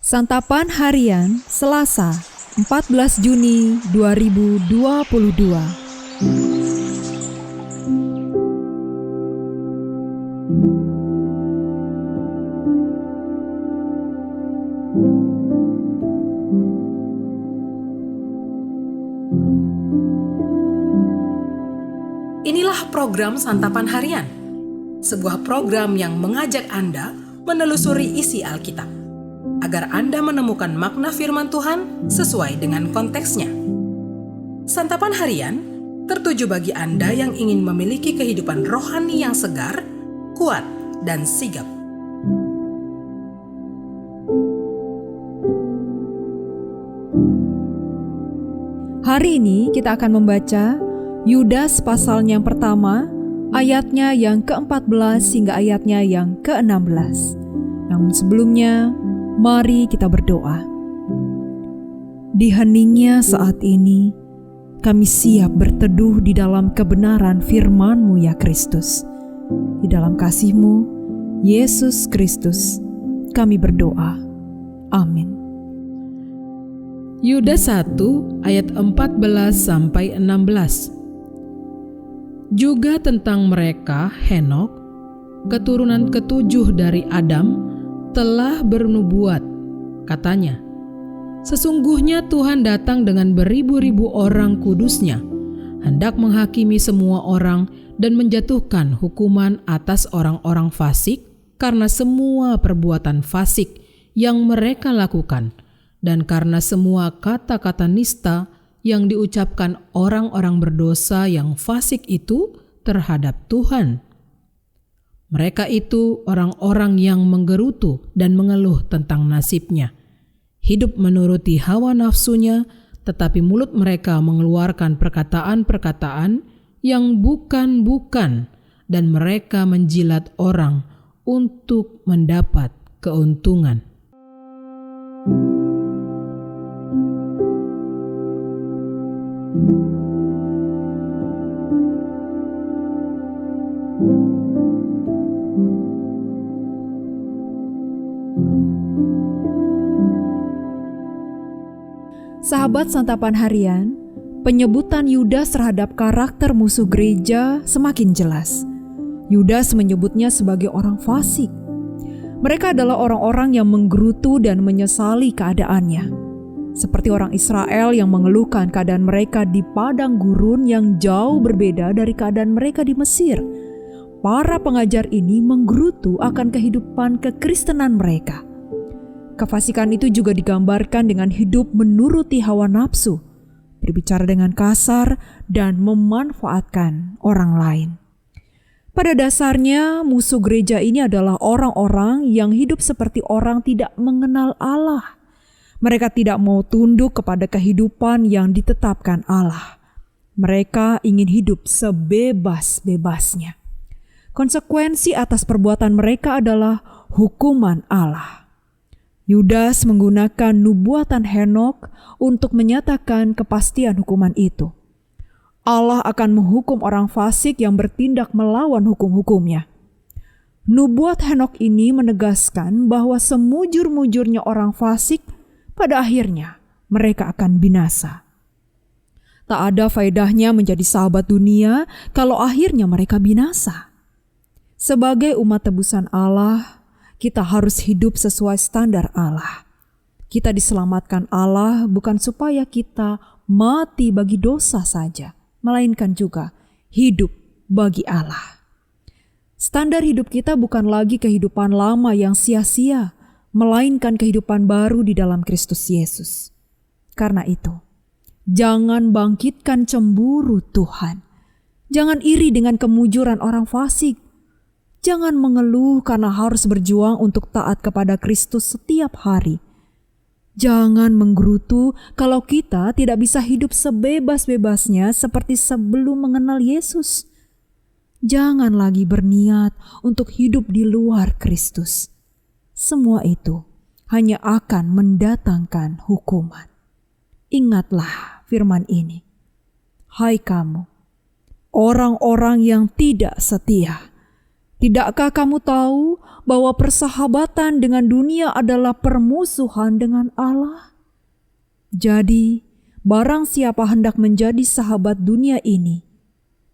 Santapan Harian Selasa 14 Juni 2022. Inilah program Santapan Harian, sebuah program yang mengajak Anda menelusuri isi Alkitab, agar Anda menemukan makna firman Tuhan sesuai dengan konteksnya. Santapan Harian tertuju bagi Anda yang ingin memiliki kehidupan rohani yang segar, kuat, dan sigap. Hari ini kita akan membaca Yudas pasalnya yang pertama, ayatnya yang ke-14 hingga ayatnya yang ke-16. Namun sebelumnya, mari kita berdoa. Di heningnya saat ini, kami siap berteduh di dalam kebenaran firman-Mu ya Kristus. Di dalam kasih-Mu, Yesus Kristus, kami berdoa. Amin. Yudas 1 ayat 14-16. Juga tentang mereka Henok, keturunan ketujuh dari Adam, telah bernubuat. Katanya, sesungguhnya Tuhan datang dengan beribu-ribu orang kudusnya, hendak menghakimi semua orang dan menjatuhkan hukuman atas orang-orang fasik karena semua perbuatan fasik yang mereka lakukan, dan karena semua kata-kata nista yang diucapkan orang-orang berdosa yang fasik itu terhadap Tuhan. Mereka itu orang-orang yang menggerutu dan mengeluh tentang nasibnya. Hidup menuruti hawa nafsunya, tetapi mulut mereka mengeluarkan perkataan-perkataan yang bukan-bukan, dan mereka menjilat orang untuk mendapat keuntungan. Sahabat Santapan Harian, penyebutan Yudas terhadap karakter musuh gereja semakin jelas. Yudas menyebutnya sebagai orang fasik. Mereka adalah orang-orang yang menggerutu dan menyesali keadaannya. Seperti orang Israel yang mengeluhkan keadaan mereka di padang gurun yang jauh berbeda dari keadaan mereka di Mesir. Para pengajar ini menggerutu akan kehidupan kekristenan mereka. Kefasikan itu juga digambarkan dengan hidup menuruti hawa nafsu, berbicara dengan kasar, dan memanfaatkan orang lain. Pada dasarnya, musuh gereja ini adalah orang-orang yang hidup seperti orang tidak mengenal Allah. Mereka tidak mau tunduk kepada kehidupan yang ditetapkan Allah. Mereka ingin hidup sebebas-bebasnya. Konsekuensi atas perbuatan mereka adalah hukuman Allah. Yudas menggunakan nubuatan Henok untuk menyatakan kepastian hukuman itu. Allah akan menghukum orang fasik yang bertindak melawan hukum-hukumnya. Nubuat Henok ini menegaskan bahwa semujur-mujurnya orang fasik, pada akhirnya mereka akan binasa. Tak ada faedahnya menjadi sahabat dunia kalau akhirnya mereka binasa. Sebagai umat tebusan Allah, kita harus hidup sesuai standar Allah. Kita diselamatkan Allah bukan supaya kita mati bagi dosa saja, melainkan juga hidup bagi Allah. Standar hidup kita bukan lagi kehidupan lama yang sia-sia, melainkan kehidupan baru di dalam Kristus Yesus. Karena itu, jangan bangkitkan cemburu Tuhan. Jangan iri dengan kemujuran orang fasik. Jangan mengeluh karena harus berjuang untuk taat kepada Kristus setiap hari. Jangan menggerutu kalau kita tidak bisa hidup sebebas-bebasnya seperti sebelum mengenal Yesus. Jangan lagi berniat untuk hidup di luar Kristus. Semua itu hanya akan mendatangkan hukuman. Ingatlah firman ini. Hai kamu, orang-orang yang tidak setia, tidakkah kamu tahu bahwa persahabatan dengan dunia adalah permusuhan dengan Allah? Jadi, barang siapa hendak menjadi sahabat dunia ini,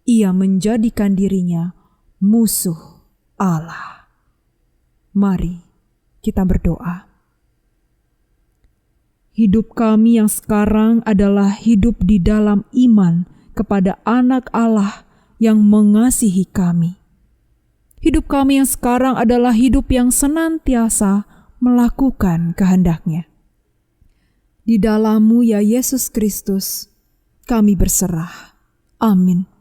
ia menjadikan dirinya musuh Allah. Mari kita berdoa. Hidup kami yang sekarang adalah hidup di dalam iman kepada Anak Allah yang mengasihi kami. Hidup kami yang sekarang adalah hidup yang senantiasa melakukan kehendak-Nya. Di dalam-Mu ya Yesus Kristus, kami berserah. Amin.